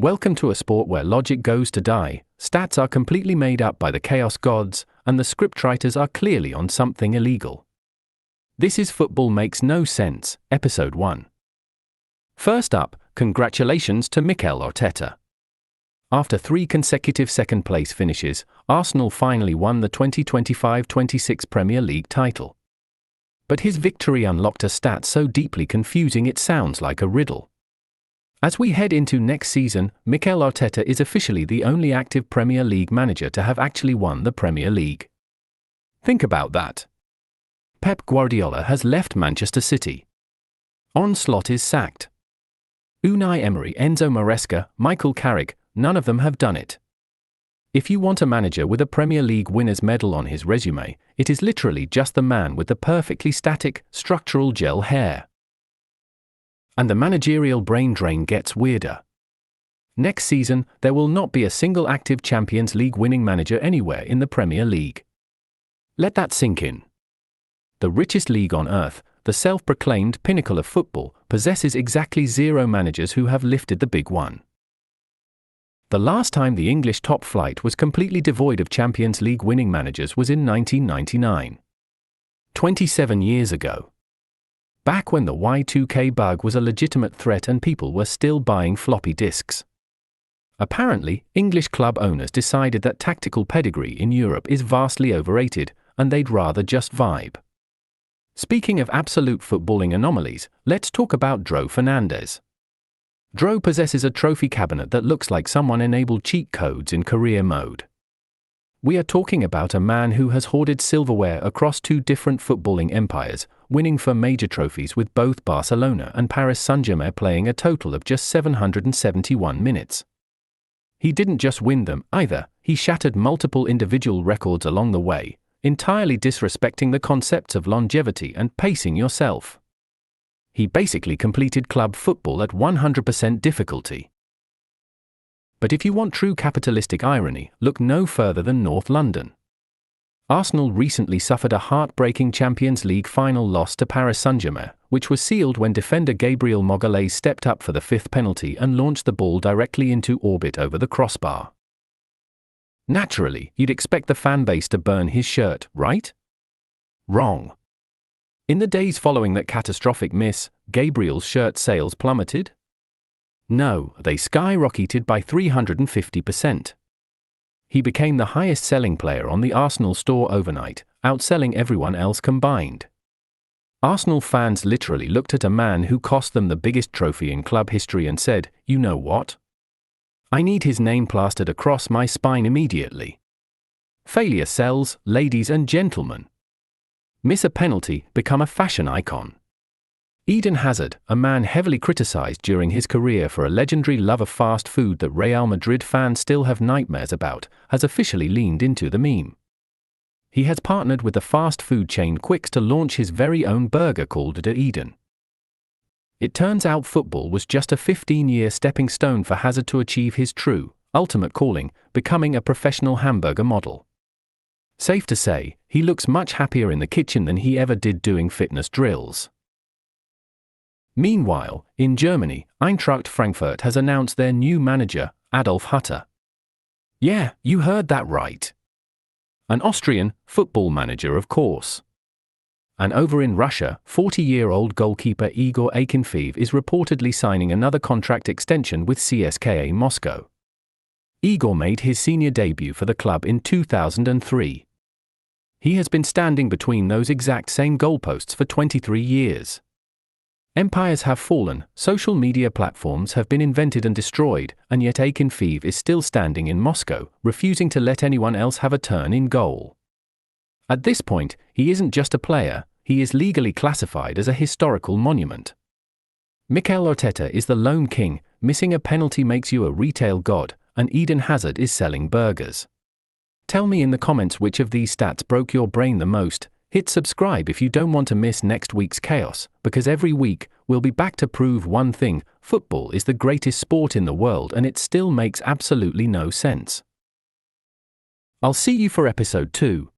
Welcome to a sport where logic goes to die, stats are completely made up by the chaos gods, and the scriptwriters are clearly on something illegal. This is Football Makes No Sense, Episode 1. First up, congratulations to Mikel Arteta. After 3 consecutive second-place finishes, Arsenal finally won the 2025-26 Premier League title. But his victory unlocked a stat so deeply confusing it sounds like a riddle. As we head into next season, Mikel Arteta is officially the only active Premier League manager to have actually won the Premier League. Think about that. Pep Guardiola has left Manchester City. Onslaught is sacked. Unai Emery, Enzo Maresca, Michael Carrick, none of them have done it. If you want a manager with a Premier League winner's medal on his resume, it is literally just the man with the perfectly static, structural gel hair. And the managerial brain drain gets weirder. Next season, there will not be a single active Champions League winning manager anywhere in the Premier League. Let that sink in. The richest league on earth, the self-proclaimed pinnacle of football, possesses exactly 0 managers who have lifted the big one. The last time the English top flight was completely devoid of Champions League winning managers was in 1999. 27 years ago. Back when the Y2K bug was a legitimate threat and people were still buying floppy disks. Apparently, English club owners decided that tactical pedigree in Europe is vastly overrated, and they'd rather just vibe. Speaking of absolute footballing anomalies, let's talk about Dro Fernandez. Dro possesses a trophy cabinet that looks like someone enabled cheat codes in career mode. We are talking about a man who has hoarded silverware across 2 different footballing empires, winning for major trophies with both Barcelona and Paris Saint-Germain playing a total of just 771 minutes. He didn't just win them, either, he shattered multiple individual records along the way, entirely disrespecting the concepts of longevity and pacing yourself. He basically completed club football at 100% difficulty. But if you want true capitalistic irony, look no further than North London. Arsenal recently suffered a heartbreaking Champions League final loss to Paris Saint-Germain, which was sealed when defender Gabrial stepped up for the 5th penalty and launched the ball directly into orbit over the crossbar. Naturally, you'd expect the fan base to burn his shirt, right? Wrong. In the days following that catastrophic miss, Gabriel's shirt sales plummeted? No, they skyrocketed by 350%. He became the highest-selling player on the Arsenal store overnight, outselling everyone else combined. Arsenal fans literally looked at a man who cost them the biggest trophy in club history and said, "You know what? I need his name plastered across my spine immediately." Failure sells, ladies and gentlemen. Miss a penalty, become a fashion icon. Eden Hazard, a man heavily criticized during his career for a legendary love of fast food that Real Madrid fans still have nightmares about, has officially leaned into the meme. He has partnered with the fast food chain Quicks to launch his very own burger called the Eden. It turns out football was just a 15-year stepping stone for Hazard to achieve his true, ultimate calling, becoming a professional hamburger model. Safe to say, he looks much happier in the kitchen than he ever did doing fitness drills. Meanwhile, in Germany, Eintracht Frankfurt has announced their new manager, Adolf Hutter. Yeah, you heard that right. An Austrian football manager, of course. And over in Russia, 40-year-old goalkeeper Igor Akinfeev is reportedly signing another contract extension with CSKA Moscow. Igor made his senior debut for the club in 2003. He has been standing between those exact same goalposts for 23 years. Empires have fallen, social media platforms have been invented and destroyed, and yet Akinfeev is still standing in Moscow, refusing to let anyone else have a turn in goal. At this point, he isn't just a player, he is legally classified as a historical monument. Mikel Arteta is the lone king, missing a penalty makes you a retail god, and Eden Hazard is selling burgers. Tell me in the comments which of these stats broke your brain the most. Hit subscribe if you don't want to miss next week's chaos, because every week, we'll be back to prove one thing: football is the greatest sport in the world and it still makes absolutely no sense. I'll see you for episode 2.